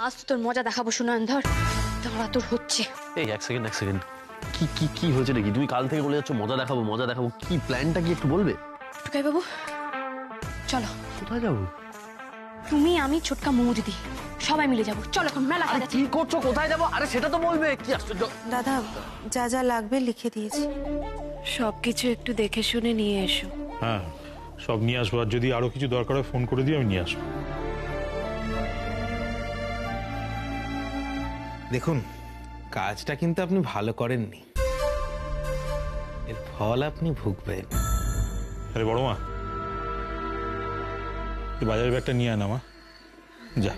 আজ তো তোর মজা দেখাবো সুনয়ন, ধর দাঁড়া, তোর হচ্ছে। এই এক সেকেন্ড, কি কি কি হয়েছে নাকি? তুমি কাল থেকে বলে যাচ্ছ মজা দেখাবো, কি প্ল্যানটা কি একটু বলবে? টুকাই বাবু চলো। কোথায় যাবো? তুমি, আমি, ছোটকা, মোমো দিদি সবাই মিলে যাবো। চলো এখন মেলা কাজ আছে। কি করছো? কোথায় যাবো? আরে সেটা তো বলবে। কি আশ্চর্য। দাদা যা যা লাগবে লিখে দিয়েছি, সবকিছু একটু দেখে শুনে নিয়ে এসো। হ্যাঁ সব নিয়ে আসবো, আর যদি আরো কিছু দরকার হয় ফোন করে দিই, আমি নিয়ে আসবো। দেখুন, কাজটা কিন্তু আপনি ভালো করেননি, এর ফল আপনি ভুগবেন। আরে বড় মা, বাজারের ব্যাগটা নিয়ে আনা মা, যা।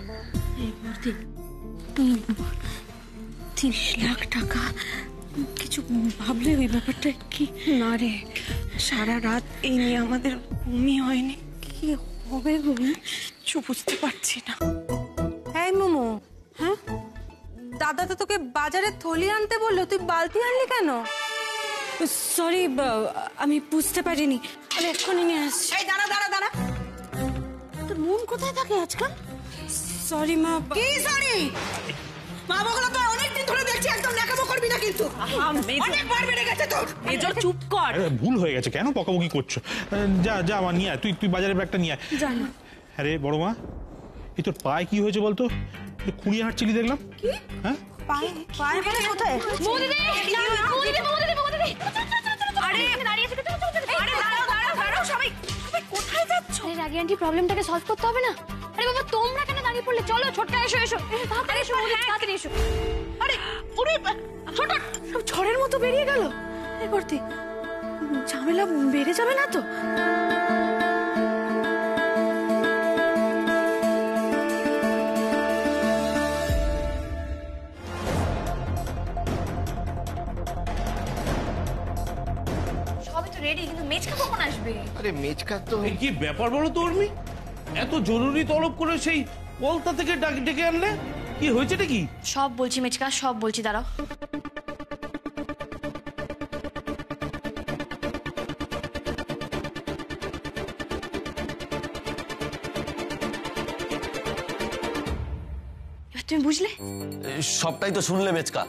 30 লাখ টাকা, কিছু ভাবলে ওই ব্যাপারটা কি? না রে, সারা রাত এই নিয়ে আমাদের ঘুমই হয়নি। কি হবে গো, কিছু বুঝতে পারছি না। এই মোমো, হ্যাঁ দাদা তো তোকে বাজারে থলি আনতে বললো, তুই বালতি আনলি কেন? সরি, আমি বুঝতে পারিনি, আমি এক্ষুনি নিয়ে আসছি। এই দাঁড়া দাঁড়া দাঁড়া, তোর মন কোথায় থাকে আজকাল? সরি মা। কি সরি? মা বগলা তো অনেকদিন ধরে দেখছি, একদম দেখাবো করবি না কিন্তু। অনেক বার বেড়ে গেছে তোর। মেজর চুপ কর। ভুল হয়ে গেছে, কেন বকাবকি করছো? যা যা আমার নিয়ে আয়, তুই বাজারের ব্যাগটা নিয়ে আয়। জানো আরে বড় মা, এই তোর পায়ে কি হয়েছে বলতো? খুঁড়িয়ে হাঁটছিলি দেখলাম। কি? হ্যাঁ পায়ে মানে কোথায়? মোমো দিদি, মোমো দিদি, মোমো দিদি, মোমো দিদি। আরে দাঁড়িয়ে আছো, আরে দাঁড়াও দাঁড়াও দাঁড়াও, সবাই কোথায় যাচ্ছ? আরে রাগি আন্টি, প্রবলেমটাকে সলভ করতে হবে না? আরে বাবা তোমরা কেন দাঁড়িয়ে পড়লে? চলো ছোটকা, এসো এসো তাড়াতাড়ি এসো, তাড়াতাড়ি এসো। আরে ওরে ছোট, সব ঝড়ের মতো বেরিয়ে গেল। এই করতে ঝামেলা বেড়ে যাবে না তো? সবই তো রেডি, কিন্তু মেজকা কখন আসবে? আরে মেজকা তো কি ব্যাপার বলো তো উর্মি, এত জরুরি তলব করে সেই কলতা থেকে ডেকে আনলে? কি হয়েছে নাকি? সব বলছি মেজকা, সব বলছি, দাঁড়াও। এবার তুমি বুঝলে? সবটাই তো শুনলে মেচকা।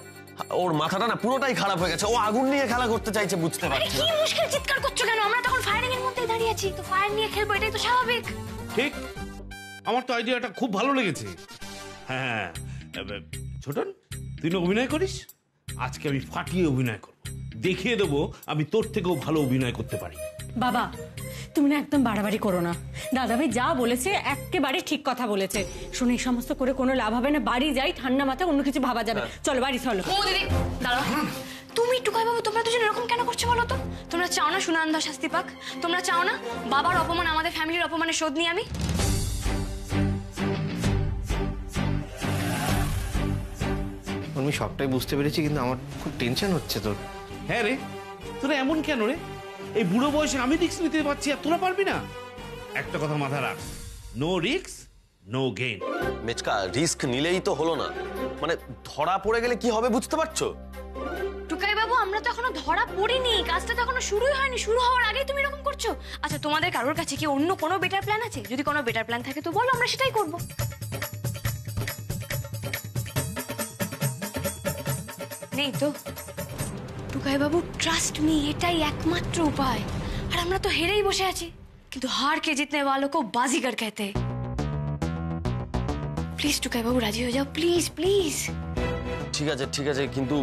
ওর মাথাটা না পুরোটাই খারাপ হয়ে গেছে। ও আগুন নিয়ে খেলা করতে চাইছে, বুঝতে আরে পারছি কি না। মুশকিল, চিৎকার করছো কেন? আমরা তখন ফায়ারিং এর মধ্যেই দাঁড়িয়ে আছি, তো ফায়ার নিয়ে খেলবো, এটাই তো স্বাভাবিক। ঠিক, আমার তো আইডিয়াটা খুব ভালো লেগেছে। হ্যাঁ ছোটন, তুই না অভিনয় করিস, আজকে আমি ফাটিয়ে অভিনয় করব, দেখিয়ে দেবো আমি তোর থেকেও ভালো অভিনয় করতে পারি। বাবা তুমি না একদম বাড়াবাড়ি করো না। দাদাভাই যা বলেছে একেবারে ঠিক কথা বলেছে। শুনে এই সমস্ত করে কোনো লাভ হবে না, বাড়ি যাই, ঠান্ডা মাথায় অন্য কিছু ভাবা যাবে। চলো বাড়ি চলো। ও দিদি দাঁড়াও, তুমি টুকাই বাবু, তোমরা দুজন এরকম কেন করছো বলো তো? তোমরা চাও না সুনয়ন শাস্তি পাক? তোমরা চাও না বাবার অপমান, আমাদের ফ্যামিলির অপমানের শোধ নিয়ে আমি? আমি সবটাই বুঝতে পেরেছি, কিন্তু আমার খুব টেনশন হচ্ছে তোর। হ্যাঁ রে, তোরা এমন কেন রে? এই বুড়ো বয়সে আমি রিস্ক নিতে পারছি আর তোরা পারবি না? একটা কথা মাথায় রাখ, নো রিস্ক নো গেইন। মেচকা, রিস্ক নিলেই তো হলো না, মানে ধরা পড়ে গেলে কি হবে বুঝতে পারছো? টুকাই বাবু, আমরা তো এখনো ধরা পড়িনি, কাজটা তো এখনো শুরুই হয়নি। শুরু হওয়ার আগেই তুমি এরকম করছো? আচ্ছা তোমাদের কারোর কাছে কি অন্য কোনো বেটার প্ল্যান আছে? যদি কোনো বেটার প্ল্যান থাকে তো বলো, আমরা সেটাই করবো। নেই তো? টুকাই বাবু ট্রাস্ট মি, এটাই একমাত্র উপায়। আর আমরা তো হেরেই বসে আছি, কিন্তু হার কে জিতনে वालों को बाजीगर कहते हैं। প্লিজ টুকাই বাবু রাজি হয়ে যাও, প্লিজ প্লিজ। ঠিক আছে কিন্তু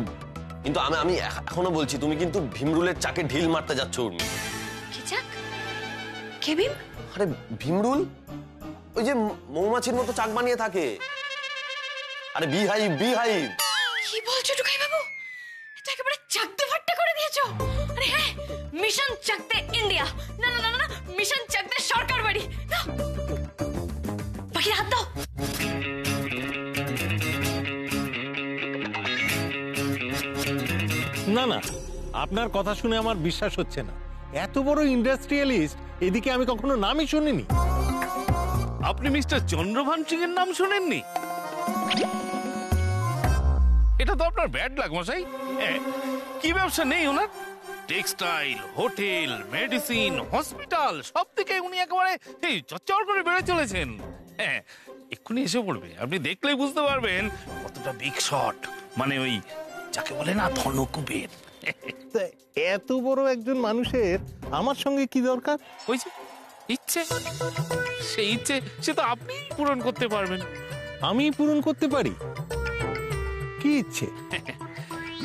কিন্তু আমি এখনো বলছি, তুমি কিন্তু ভীমরুলের চাকে ঢিল মারতে যাচ্ছ উর্মি। কি চাক? কে ভীম? আরে ভীমরুল, ওই যে মৌমাছির মতো চাক বানিয়ে থাকে। আরে বিহাইভ। কি বলছো টুকাই বাবু? এটা একেবারে চাকদে ফাট্টা করে দিয়েছো। আরে হ্যাঁ, মিশন চাকদে ইন্ডিয়া। না না না না, মিশন চাকদে সরকার বাড়ি। না, বাকি হাত দাও। না না, আপনার কথা শুনে আমার বিশ্বাস হচ্ছে না। এত বড় ইন্ডাস্ট্রিয়ালিস্ট এদিকে আমি কখনো নামই শুনিনি। আপনি মিস্টার চন্দ্রভান সিং এর নাম শোনেননি? এটা তো আপনার ব্যাড লাগ মশাই। কি ব্যবসা নেই ওনার? টেক্সটাইল, হোটেল, মেডিসিন, হসপিটাল, সব থেকে উনি একেবারে চচ্চর করে বেড়ে চলেছেন। এক্ষুনি এসে পড়বে, আপনি দেখলেই বুঝতে পারবেন কতটা বিগ শট, মানে ওই যাকে বলে না ধনকুবের। তা এত বড় একজন মানুষের আমার সঙ্গে কি দরকার? ওই যে ইচ্ছে, সেই ইচ্ছে সে তো আপনি পূরণ করতে পারবেন। আমি পূরণ করতে পারি? কি ইচ্ছে?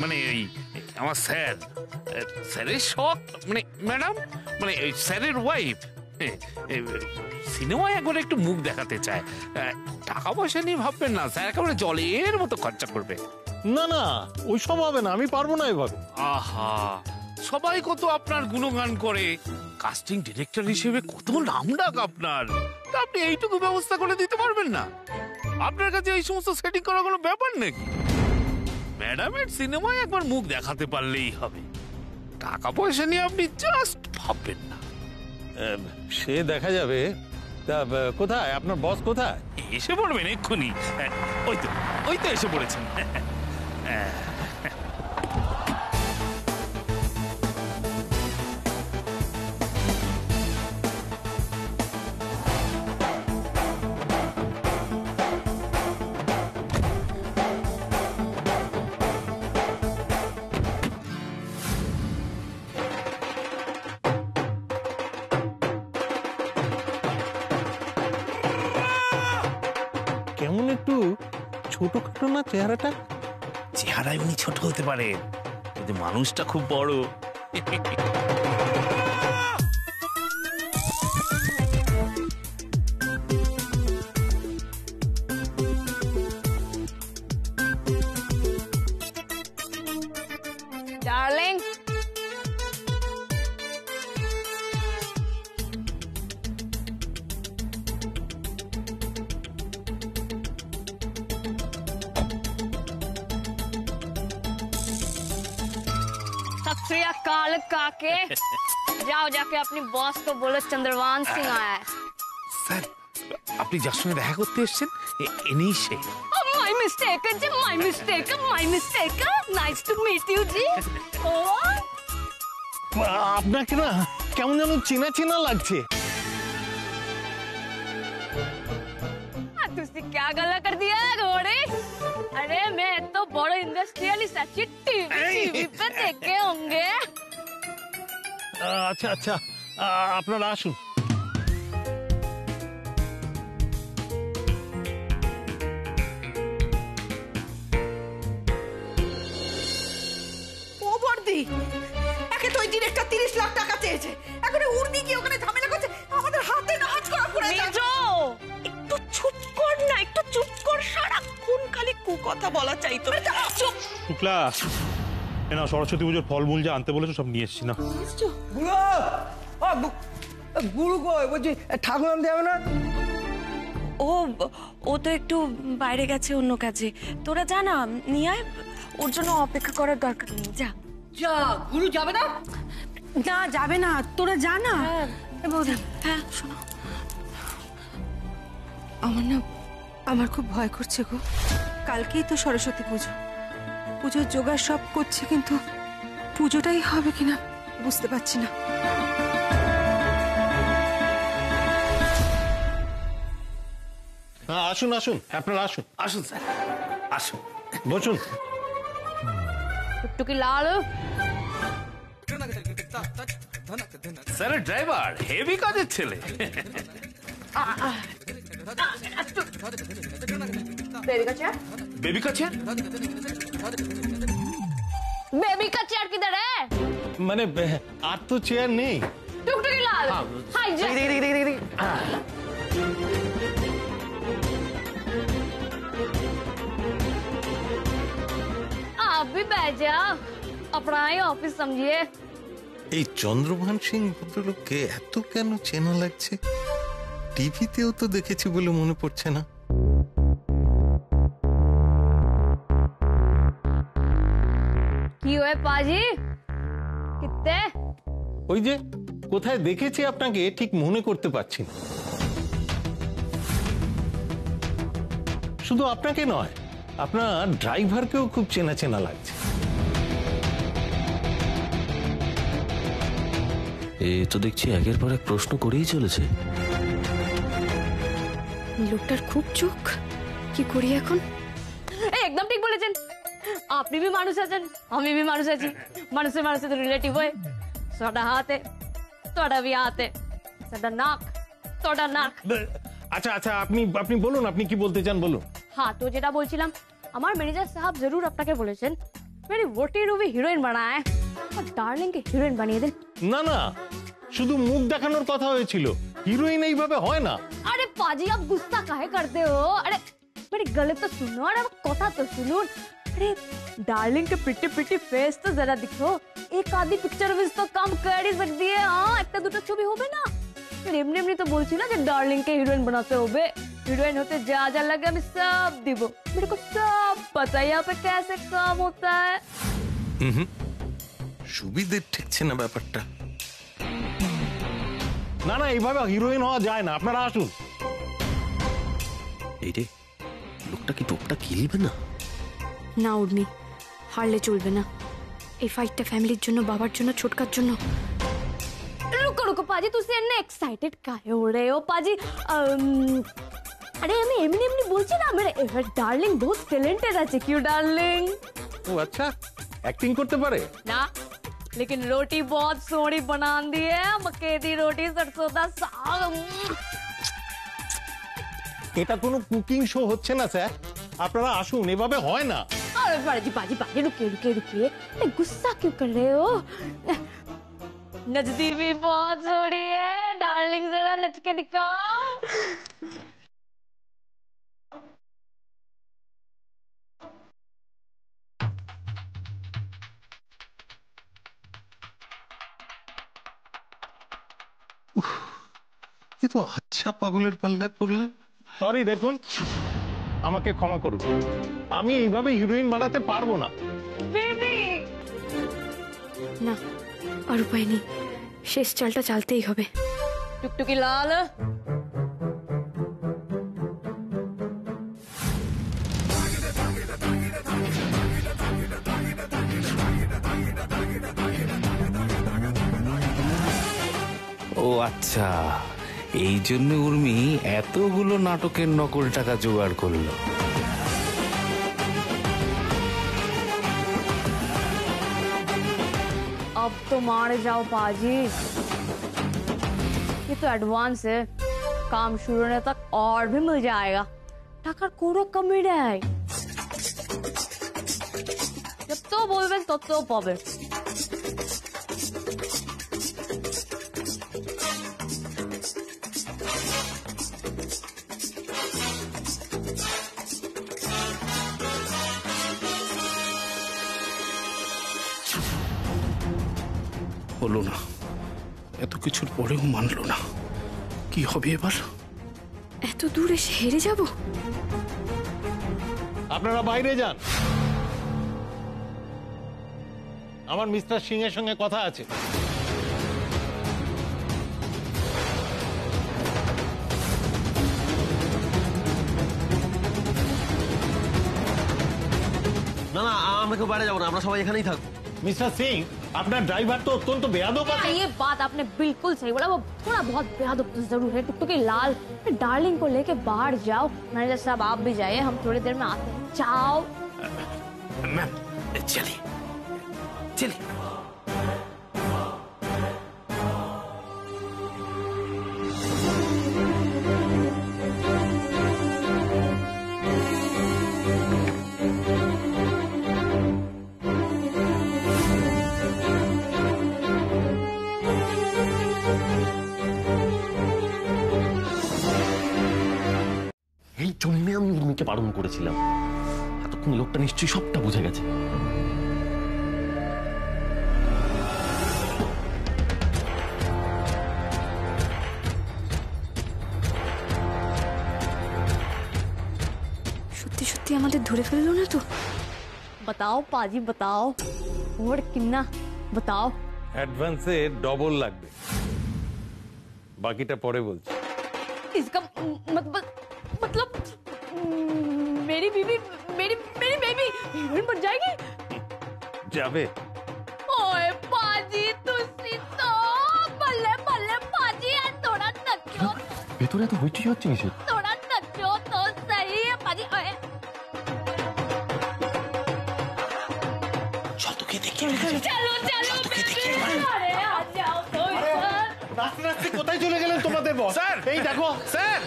মানে এই আমার স্যারের শখ, মানে ম্যাডাম, মানে ওই স্যারের ওয়াইফ সিনেমায় একবার একটু মুখ দেখাতে চায়। টাকা পয়সা নিয়ে ভাববেন না, স্যার একেবারে জলের মতো খরচা করবে। না না, ওইসব হবে না, আমি পারবো না এভাবে। আহা, সবাই কত আপনার গুণগান করে, কাস্টিং ডিরেক্টর হিসেবে কত নামডাক আপনার, তা আপনি এইটুকু ব্যবস্থা করে দিতে পারবেন না? আপনার কাছে এই সমস্ত সেটিং করার কোনো ব্যাপার নাকি? ম্যাডামের সিনেমায় একবার মুখ দেখাতে পারলেই হবে, টাকা পয়সা নিয়ে আপনি জাস্ট ভাববেন না। সে দেখা যাবে। তা কোথায় আপনার বস? কোথায়? এসে পড়বেন এক্ষুনি। ওই তো এসে পড়েছেন। কেমন একটু ছোটখাটো না চেহারাটা? চেহারায় উনি ছোট হতে পারেন, কিন্তু মানুষটা খুব বড়। ডার্লিং, सत श्री अकाल काके। जाओ जाके अपनी बॉस को बोलो चंद्रवान सिंह आया है। স্যার, আপনি যার সঙ্গে দেখা করতে এসেছেন এনেই সে। My mistake, ji, my mistake, my mistake. Nice to meet you, ji. Oh. আপনাকে না কেমন যেন চেনা চেনা লাগছে। तुझसे क्या गला कर दिया है घोड़े? अरे मैं तो बड़ो इंडस्ट्रियलिस्ट अच्छी टीवी पे देखे होंगे। আচ্ছা আচ্ছা, আপনারা আসুন। ও বর্দি, একে তো ওই ডিরেক্টর 30 লাখ টাকা চেয়েছে, এখন উর্মি কি ওখানে ঝামেলা করছে, আমাদের হাতে নাচ করা পড়ে যাচ্ছে। একটু চুপ কর না, একটু চুপ কর, সারাক্ষণ খালি কুকথা বলা চাই তো। চুপ। শুক্লা, এ না সরস্বতী পুজোর ফলমূল যা আনতে বলেছো সব নিয়ে এসছি না। গুরু কই বলছি, ঠাকুর আনতে যাবে না? ও তো একটু বাইরে গেছে অন্য কাজে। তোরা জানা নিয়ে আয়, ওর জন্য অপেক্ষা করার দরকার নেই। যা যা, গুরু যাবে না? না যাবে না, তোরা জানা। হ্যাঁ শোনো, আমার খুব ভয় করছে গো। কালকেই তো সরস্বতী পুজো, পুজোর জোগাড় সব করছে, কিন্তু পুজোটাই হবে কিনা বুঝতে পারছি না। আসুন আসুন, আপনারা আসুন। আসুন স্যার, আসুন, বসুন। टुकटुकी लाल, স্যারের ড্রাইভার হেভি কাজের ছেলে। বেবি का चेयर? बेबी का चेयर किधर है? মানে আর তো চেয়ার নেই। टुकटुकी लाल, हाय जा। आप भी बैठ जाओ, अपना ही ऑफिस समझिए। এই চন্দ্রভান সিং ভদ্রলোককে এত কেন চেনা লাগছে? টিভিতেও তো দেখেছি বলে মনে পড়ছে না। কি হয়ে পাজি? কিত্তে? ওই যে কোথায় দেখেছি আপনাকে ঠিক মনে করতে পারছি না। শুধু আপনাকে নয়, আপনার ড্রাইভারকেও খুব চেনা চেনা লাগছে। এ তো দেখছি একের পর এক প্রশ্ন করেই চলেছে। লোকটার খুব চোখ, কি করি এখন? এই একদম ঠিক বলেছেন, আপনি भी মানুষ আছেন, আমি भी মানুষ আছি, মানুষের মানুষের রিলেটিভ হয়। সাদা হাতে তোড়া भी হাতে, সাদা নাক তোড়া নাক। আচ্ছা আচ্ছা, আপনি আপনি বলুন, আপনি কি বলতে চান বলুন। হ্যাঁ, তো যেটা বলছিলাম, আমার ম্যানেজার সাহেব জরুর আপনাকে বলেছেন मेरी वोटी रूबी हीरोइन बनाए और डार्लिंग के हीरोइन बनिए दें। না না, শুধু মুখ দেখানোর কথা হয়েছিল, হিরোইন এইভাবে হয় না। अरे पाजी आप गुस्सा काहे करते हो? अरे मेरी गले तो सुनो, अरे कथा तो सुनो। अरे डार्लिंग के पिट्टी पिट्टी फेस तो जरा दिखो, एक आधी पिक्चर में तो काम कर ही सकती है। हाँ, একটা দুটো ছবি হবে না? এমনি এমনি তো বলছি না যে ডার্লিंग के हीरोइन बनाते होगे। हीरोइन होते जा जा लगे हमें सब दिबो, मेरे को सब पता है यहाँ पे कैसे काम होता है। সুবিধে ঠেকছে না ব্যাপারটা। না না, এইভাবে হিরোইন হওয়া যায় না, আপনারা আসুন। এই রে, লোকটা কি টোপটা গিলবে না? না উর্মি, হারলে চলবে না। এই ফাইটটা ফ্যামিলির জন্য, বাবার জন্য, ছোটকার জন্য। रुको रुको पाजी, तुसी এনে এক্সাইটেড কাहे हो रहे हो पाजी? अरे আমি এমনি এমনি বলছি না, मेरे डार्लिंग बहुत टैलेंटेड আছে। क्यों डार्लिंग? ও আচ্ছা, অ্যাক্টিং করতে পারে ना, लेकिन रोटी बहुत सोहनी बना दी है, मक्के दी रोटी, सरसों दा साग। এটা কোনো কুকিং শো হচ্ছে না স্যার, আপনারা আসুন, এভাবে হয় না। अरे पाजी पाजी पाजी, रुकिए रुकिए रुकिए, अरे गुस्सा क्यों कर रहे हो? नचती भी बहुत सोहनी है डार्लिंग, जरा नच के दिखाओ। এ তো আচ্ছা পাগলের পাল্লায় পড়লেন। সরি, দেখুন, আমাকে ক্ষমা করুন, আমি এইভাবে হিরোইন বানাতে পারবো না। না, আর উপায় নেই, শেষ চালটা চালতেই হবে। टुकटुकी लाल, ও আচ্ছা, এই জন্য উর্মি এতগুলো নাটকের নকল টাকা জোগাড় করলো। अब तो मार जाओ पाजी, ये तो एडवांस है, काम शुरू होने तक और भी मिल जाएगा। টাকার কোনো কমি নেই, যত বলবেন তত পাবে। হলো না, এত কিছুর পরেও মানলো না, কি হবে এবার? এত দূর এসে হেরে যাব? আপনারা বাইরে যান, আমার মিস্টার সিং এর সঙ্গে কথা আছে। না না, আমরা কেউ বাইরে যাবো না, আমরা সবাই এখানেই থাকবো। মিস্টার সিং, আপনার ড্রাইভার তো অত্যন্ত বেয়াদব আছে। ये बात आपने बिल्कुल सही बोला, वो थोड़ा बहुत बेयादब तो जरूर है। टुकटुकी लाल, डार्लिंग को लेके बाहर जाओ। मैनेजर साहब आप भी जाइए, हम थोड़ी देर में आते हैं। जाओ मैम, चलिए चलिए। এই জন্যে আমি উর্মিকে বারণ করেছিলাম, এতক্ষণ লোকটা নিশ্চয়ই সবটা বুঝে গেছে। সত্যি সত্যি আমাদের ধরে ফেললো না তো? बताओ पाजी बताओ, और किन्ना बताओ। অ্যাডভান্সে ডবল লাগবে, বাকিটা পরে বলছি। इसका मतलब मेरी बीबी, मेरी मेरी बेबी हीरोइन बन जाएगी? যাবে। ओए पाजी तुसी तो बल्ले बल्ले पाजी, यार थोड़ा नचो, ভেতরে এত হইচই হচ্ছে কিসের? थोड़ा नचो। चलो चलो अरे आ जाओ तो इधर রাস্তে রাস্তে কোথায় চলে গেলেন তোমাদের বস? স্যার এই দেখো স্যার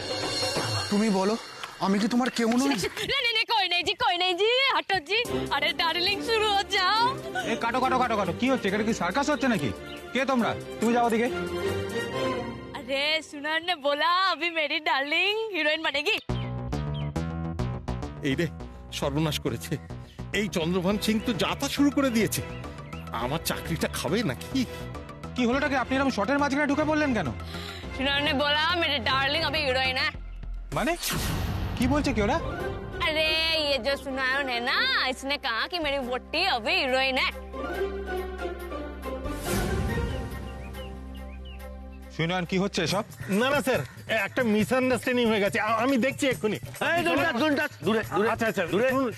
তুমি বলো আমি কি তোমার কেউ নই? नहीं नहीं नहीं कोई नहीं जी हटो जी अरे डार्लिंग शुरू हो जाओ এই কাটো কাটো কাটো কাটো কি হচ্ছে এখানে কি সার্কাস হচ্ছে নাকি কে তোমরা তুমি যাও ওদিকে अरे सुनन ने बोला अभी मेरी डार्लिंग हीरोइन बनेगी এই রে সর্বনাশ করেছে এই চন্দ্রভান সিং তো যাতা শুরু করে দিয়েছে আমার চাকরিটা খাবে নাকি কি হলোটা কি আপনি এরকম শর্টের মাঝখানে ঢুকে পড়লেন কেন सुनन ने बोला मेरी डार्लिंग अभी हीरोइन है মানে কি বলছে কি ওরা अरे ये जो सुनायन है ना इसने कहा कि मेरी वोटी अभी हीरोइन है শুনুন কি হচ্ছে সব না না স্যার একটা মিসআন্ডারস্ট্যান্ডিং হয়ে গেছে আমি দেখছি এক্ষুনি। দূরে আচ্ছা আচ্ছা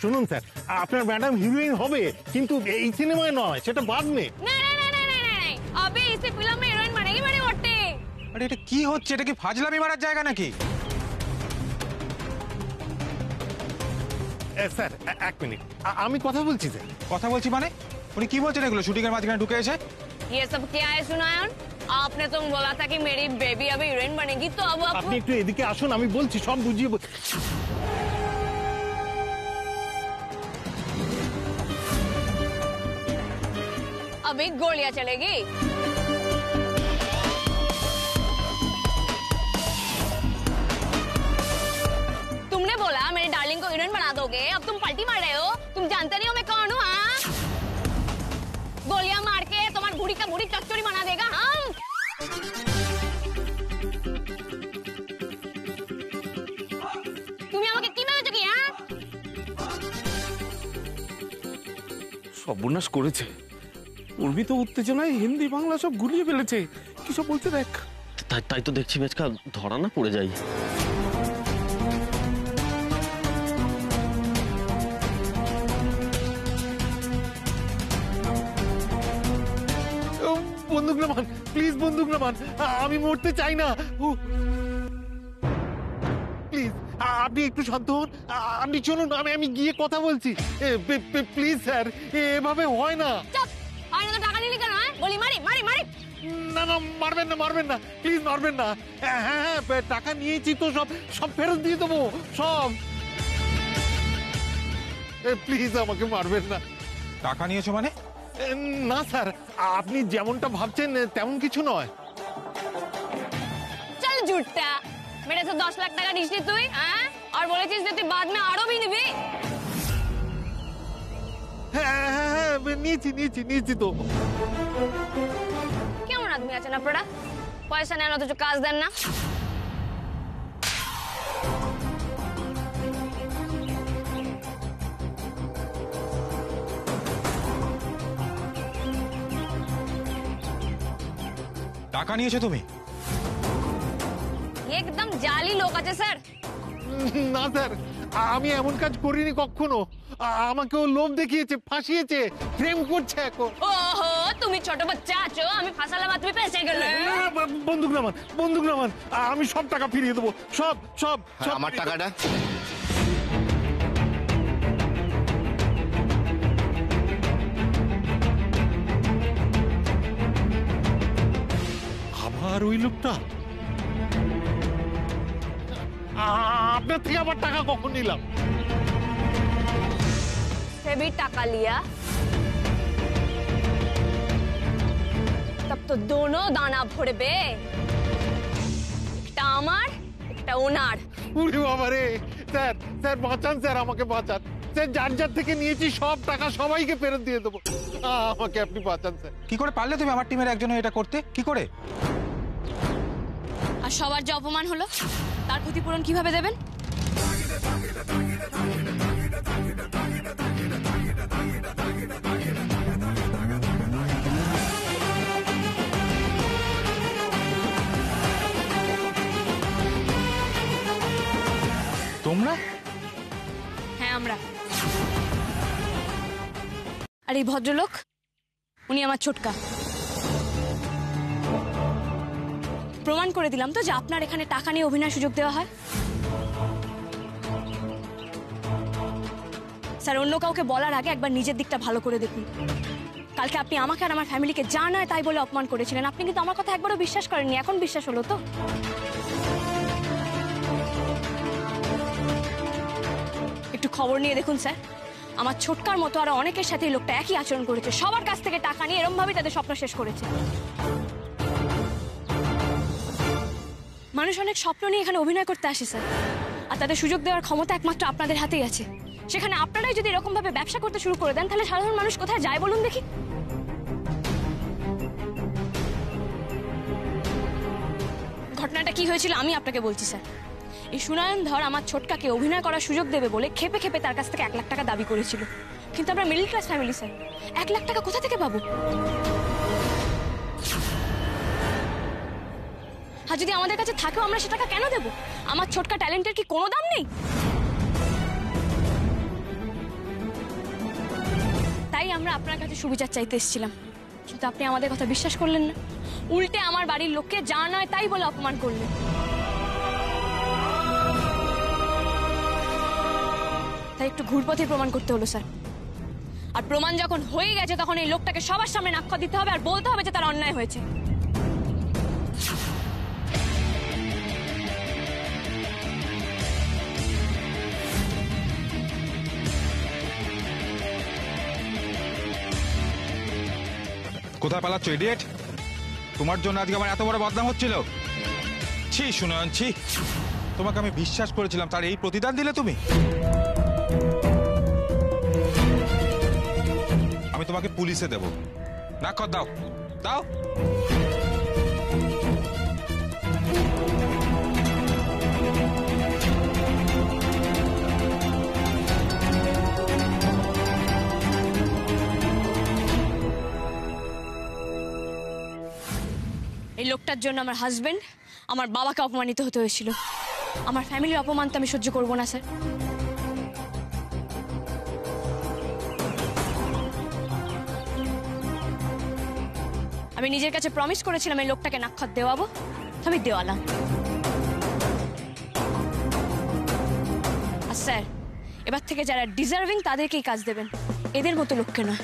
শুনুন স্যার আপনার ম্যাডাম হিরোইন হবে কিন্তু এই সিনেমায় নয় সেটা বাদ নেই। नहीं अभी इसी फिल्म में हीरोइन बनेगी मेरी वोटी আরে এটা কি হচ্ছে এটা কি ফাজলামি মারার জায়গা নাকি স্যার এক মিনিট আমি কথা বলছি স্যার। কথা বলছি মানে উনি কি বলছেন এগুলো শুটিং এর মাঝখানে ঢুকে এসে ये सब क्या है सुनायन आपने तो बोला था कि मेरी बेबी अभी हीरोइन बनेगी तो अब आप আপনি একটু এদিকে আসুন আমি বলছি সব বুঝিয়ে अभी गोलियां चलेगी तुमने बोला मेरी डार्लिंग को हीरोइन बना दोगे अब तुम पलटी मार रहे हो तुम जानते नहीं हो मैं कौन हूँ हाँ गोलियां मार के तुम्हारी बूढ़ी का बूढ़ी चच्चोरी बना देगा हम তুমি আমাকে কি ভেবেছো কি হ্যাঁ সর্বনাশ করেছে উর্মি তো উত্তেজনায় হিন্দি বাংলা সব গুলিয়ে ফেলেছে কি সব বলতে দেখ তাই তো দেখছি মেচকা ধরা না পড়ে যাই বন্দুক নামান প্লিজ বন্দুক নামান আমি মরতে চাই না প্লিজ আপনি একটু শান্ত হন আপনি চলুন আমি গিয়ে কথা বলছি প্লিজ স্যার এভাবে হয় না চুপ আর না টাকা নিলি কেন হ্যাঁ বলি মারি মারি মারি না না মারবেন না প্লিজ মারবেন না হ্যাঁ টাকা নিয়েছি তো সব ফেরত দিয়ে দেবো সব প্লিজ আমাকে মারবেন না টাকা নিয়েছো মানে না স্যার আপনি যেমনটা ভাবছেন তেমন কিছু নয় चल झूठा मेरे से 10 लाख টাকা নিছিস তুই হ্যাঁ আর বলেছিস যে তুই बाद में আরো भी নিবি হ্যাঁ নিয়েছি তো কেমন আদমি আছেন আপনারা পয়সা নেন অথচ কাজ দেন না টাকা নিয়েছো তুমি একদম জালি লোক আছে স্যার না স্যার আমি এমন কাজ করিনি কখনো আমাকে ও লোভ দেখিয়েছে ফাঁসিয়েছে প্রেম করছে এখন ওহো তুমি ছোট বাচ্চা আছো আমি ফাসালাম আর তুমি পেছে গেলে বন্দুক নামান আমি সব টাকা ফিরিয়ে দেবো সব আমার টাকাটা আবার ওই লোকটা আপনার থেকে আবার টাকা কখন নিলাম से भी টাকা লিয়া तब तो दोनों दाना ভরবে একটা আমার একটা ওনার ওরে বাবা রে স্যার বাঁচান স্যার আমাকে বাঁচান স্যার যার থেকে নিয়েছি সব টাকা সবাইকে ফেরত দিয়ে দেবো আমাকে আপনি বাঁচান স্যার কি করে পারলে তুমি আমার টিমের একজন এটা করতে কি করে আর সবার যে অপমান হলো তার ক্ষতিপূরণ কিভাবে দেবেন তোমরা হ্যাঁ আমরা আর এই ভদ্রলোক উনি আমার ছোটকা প্রমাণ করে দিলাম তো যে আপনার এখানে টাকা নিয়ে অভিনয় সুযোগ দেওয়া হয় স্যার অন্য কাউকে বলার আগে একবার নিজের দিকটা ভালো করে দেখুন কালকে আপনি আমাকে আর আমার ফ্যামিলিকে যা নয় তাই বলে অপমান করেছিলেন, আপনি কিন্তু আমার কথা একবারও বিশ্বাস করেননি, এখন বিশ্বাস হলো তো? একটু খবর নিয়ে দেখুন স্যার, আমার ছোটকার মতো আরো অনেকের সাথে এই লোকটা একই আচরণ করেছে, সবার কাছ থেকে টাকা নিয়ে এরকম ভাবে তাদের স্বপ্ন শেষ করেছে। মানুষ অনেক স্বপ্ন নিয়ে এখানে অভিনয় করতে আসে স্যার, আর তাদের সুযোগ দেওয়ার ক্ষমতা একমাত্র আপনাদের হাতেই আছে। সেখানে আপনারাই যদি এরকম ভাবে ব্যবসা করতে শুরু করে দেন, তাহলে সাধারণ মানুষ কোথায় যায় বলুন দেখি? ঘটনাটা কি হয়েছিল আমি আপনাকে বলছি স্যার। এই সুনয়ন ধর আমার ছোটকাকে অভিনয় করার সুযোগ দেবে বলে খেপে খেপে তার কাছ থেকে 1 লাখ টাকা দাবি করেছিল, কিন্তু আমরা middle class family sir, 1 lakh টাকা কোথা থেকে পাবো? আর যদি আমাদের কাছে থাকেও আমরা সে টাকা কেন দেবো? আমার ছোটকা ট্যালেন্টের কি কোনো দাম নেই? তাই আমরা আপনার কাছে সুবিচার চাইতে এসেছিলাম, কিন্তু আপনি আমাদের কথা বিশ্বাস করলেন না, উল্টে আমার বাড়ির লোককে যা নয় তাই বলে অপমান করলেন। তাই একটু ঘুরপথে প্রমাণ করতে হলো স্যার, আর প্রমাণ যখন হয়ে গেছে তখন এই লোকটাকে সবার সামনে নাক্কা দিতে হবে আর বলতে হবে যে তার অন্যায় হয়েছে। কোথায় পালাচ্ছ ইডিয়েট? তোমার জন্য আজকে আমার এত বড় বদনাম হচ্ছিল। ছি সুনয়ন, ছি। তোমাকে আমি বিশ্বাস করেছিলাম, তার এই প্রতিদান দিলে তুমি? আমি তোমাকে পুলিশে দেব। না কর, দাও দাও। এই লোকটার জন্য আমার হাজবেন্ড, আমার বাবাকে অপমানিত হতে হয়েছিল। আমার ফ্যামিলির অপমান তো আমি সহ্য করবো না স্যার। আমি নিজের কাছে প্রমিস করেছিলাম এই লোকটাকে নাক্ষত দেওয়াবো, আমি দেওয়ালাম। আর স্যার, এবার থেকে যারা ডিজার্ভিং তাদেরকেই কাজ দেবেন, এদের মতো লোককে নয়।